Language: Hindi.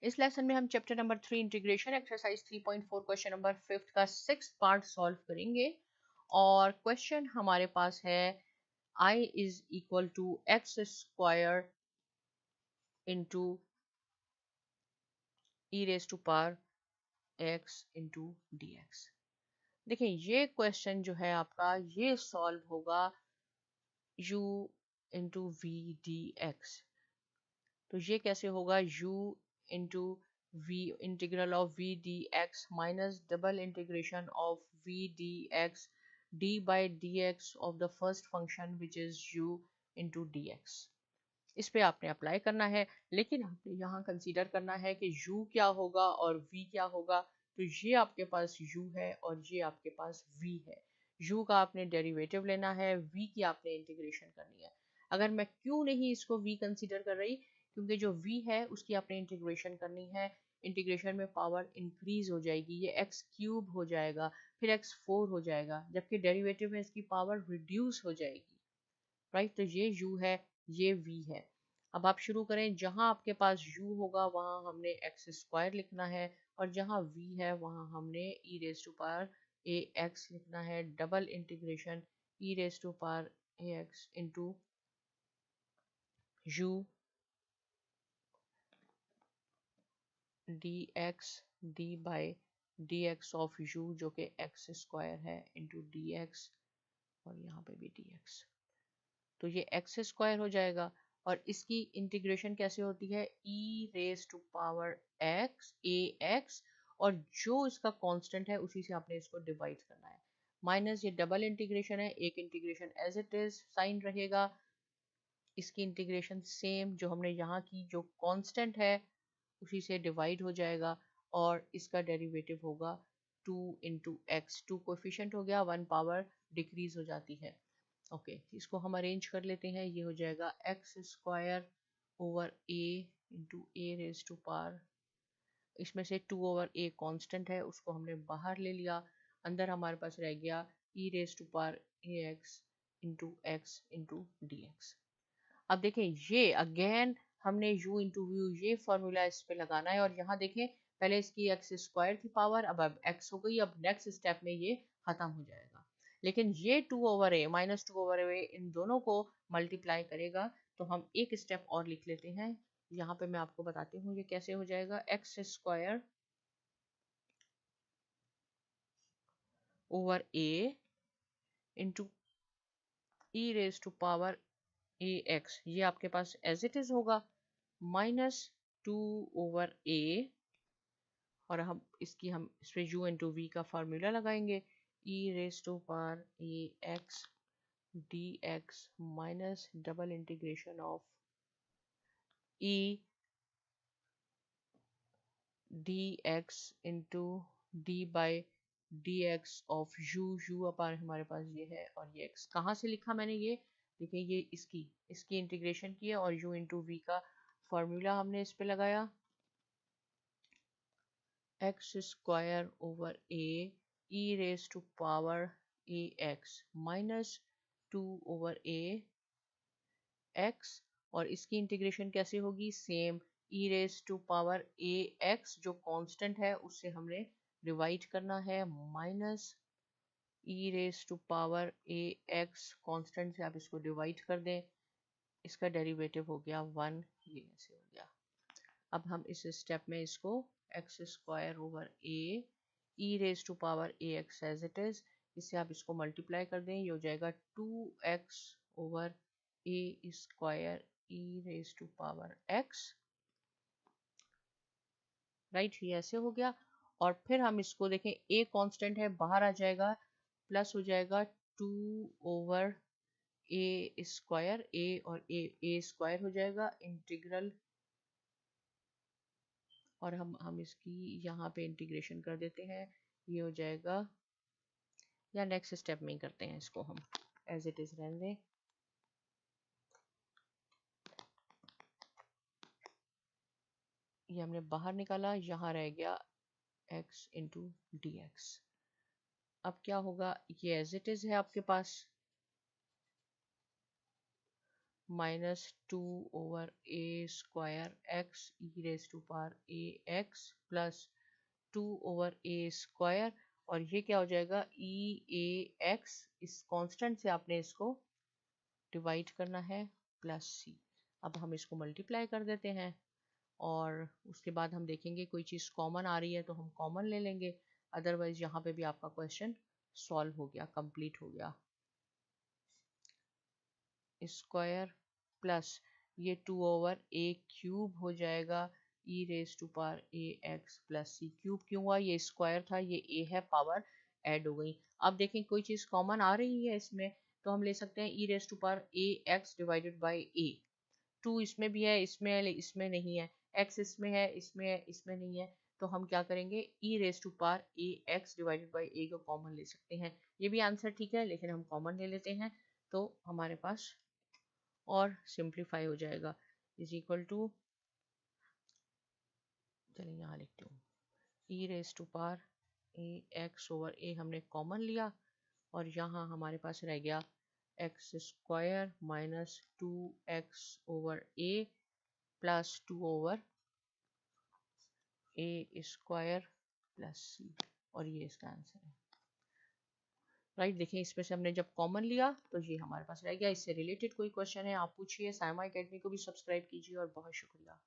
इस लेसन में हम chapter number 3 integration exercise 3.4 question number 5 का 6th पार्ट सॉल्व करेंगे। और क्वेश्चन हमारे पास है I is equal to X square into E raise to power X into D X. देखिए ये क्वेश्चन जो है आपका ये सॉल्व होगा u into V D X. तो ये कैसे होगा u into v integral of v D X minus double integration of v D X d by D x of the first function which is u into D X. इस पे आपने अप्लाई करना है, लेकिन आपने यहाँ कंसीडर करना है कि u क्या होगा और v क्या होगा। तो ये आपके पास u है और ये आपके पास v है। u का आपने डेरिवेटिव लेना है, v की आपने इंटीग्रेशन करनी है। अगर मैं क्यों नहीं इसको v कंसीडर कर रही, क्योंकि जो v है उसकी आपने इंटीग्रेशन करनी है। इंटीग्रेशन में पावर इंक्रीज हो जाएगी, ये x क्यूब हो जाएगा, फिर x4 हो जाएगा, जबकि डेरिवेटिव में इसकी पावर रिड्यूस हो जाएगी। राइट, तो ये u है, ये v है। अब आप शुरू करें, जहां आपके पास u होगा वहां हमने एक्स स्क्वायर लिखना है, और जहां v है वहां हमने e raise to power A x लिखना है। Double integration e raise to power A x into u d x d by D x of u जो कि एक्स स्क्वायर है इंटू डी एक्स, और यहाँ पे भी डी एक्स। तो ये एक्स स्क्वायर हो जाएगा, और इसकी इंटीग्रेशन कैसे होती है, e raise to power x A X, और जो इसका कांस्टेंट है उसी से आपने इसको डिवाइड करना है। माइनस ये डबल इंटीग्रेशन है, एक integration as it is sine रहेगा, इसकी इंटीग्रेशन सेम जो हमने यहाँ की, जो कांस्टेंट है उसी से डिवाइड हो जाएगा, और इसका डेरिवेटिव होगा 2 इंटू एक्स। 2 कोफिशिएंट हो गया, 1 पावर डिक्रीज हो जाती है। ओके, इसको हम अरेंज कर लेते हैं। ये हो जाएगा X square over A into A raise to power, इसमें से 2 ओवर ए कांस्टेंट है उसको हमने बाहर ले लिया, अंदर हमारे पास रह गया e raise to power A x into D x. अब देखें ये अगेन हमने u इंटू व्यू ये फॉर्मूला इस पे लगाना है, और यहाँ देखें पहले इसकी एक्स स्क्वायर थी पावर, अब x हो गई। अब नेक्स्ट स्टेप में ये खत्म हो जाएगा, लेकिन ये 2 ओवर ए माइनस 2 ओवर ए इन दोनों को मल्टीप्लाई करेगा। तो हम एक स्टेप और लिख लेते हैं, यहाँ पे मैं आपको बताती हूँ ये कैसे हो जाएगा। X square over A into E raise to power A X, ये आपके पास एज इट इज होगा, माइनस 2 ओवर ए, और हम इस पे u इंटू वी का फार्मूला लगाएंगे, e raise to power A X D X minus double integration of e D X into D by D x of u अपार हमारे पास ये है, और ये x कहाँ से लिखा मैंने, ये देखिए ये इसकी इंटीग्रेशन की है, और u इंटू वी का फार्मूला हमने इस पे लगाया, X square over A E raise to power A X minus 2 over A X, और इसकी इंटीग्रेशन कैसे होगी, same E raise to power A X जो कांस्टेंट है उससे हमने डिवाइड करना है, minus E raise to power A X, constant से आप इसको डिवाइड कर दें, इसका डेरिवेटिव हो गया 1, ये ऐसे हो गया। अब हम इस स्टेप में इसको X square over A E raise to power A X as it is, इससे आप इसको मल्टीप्लाई कर दें, ये हो जाएगा 2x over A square E raise to power X. Right, ये ऐसे हो गया। और फिर हम इसको देखें, ए कांस्टेंट है बाहर आ जाएगा, प्लस हो जाएगा 2 ओवर ए स्क्वायर, ए और ए स्क्वायर हो जाएगा इंटीग्रल, और हम इसकी यहाँ पे इंटीग्रेशन कर देते हैं, ये हो जाएगा, या नेक्स्ट स्टेप में ही करते हैं इसको, हम एज इट इज रहने दें। ये हमने बाहर निकाला, यहाँ रह गया x इंटू डी एक्स। अब क्या होगा, ये एज इट इज है आपके पास, -2/a² e⁻⁴ प्लस 2/a², और ये क्या हो जाएगा e⁻x, इस कांस्टेंट से आपने इसको डिवाइड करना है, प्लस c। अब हम इसको मल्टीप्लाई कर देते हैं और उसके बाद हम देखेंगे कोई चीज़ कॉमन आ रही है तो हम कॉमन ले लेंगे, अदरवाइज यहाँ पे भी आपका क्वेश्चन सॉल्व हो गया, कंप्लीट हो गया। स्क्वायर प्लस ये 2/a³ हो जाएगा e⁻⁴ प्लस c। क्यूब क्यों हुआ, ये स्क्वायर था, ये a है, पावर ऐड हो गई। अब देखें कोई चीज़ कॉमन आ रही है इसमें तो हम ले सकते हैं e⁻⁴ डिवाइडेड बाई a। 2 इसमें भी है, इसमें नहीं है, x इसमें है, इसमें नहीं है, तो हम क्या करेंगे e⁻⁴ डिवाइडेड बाई a को कॉमन ले सकते हैं। ये भी आंसर ठीक है, लेकिन हम कॉमन ले लेते हैं तो हमारे पास और सिंप्लीफाई हो जाएगा, इज इक्वल टू, चलिए यहाँ लिखती हूँ, e⁻⁴ हमने कॉमन लिया और यहाँ हमारे पास रह गया x² minus 2x/a plus 2/a² plus c, और ये इसका आंसर है। राइट, देखिए इसमें से हमने जब कॉमन लिया तो ये हमारे पास रह गया। इससे रिलेटेड कोई क्वेश्चन है आप पूछिए। साइमा एकेडमी को भी सब्सक्राइब कीजिए और बहुत शुक्रिया।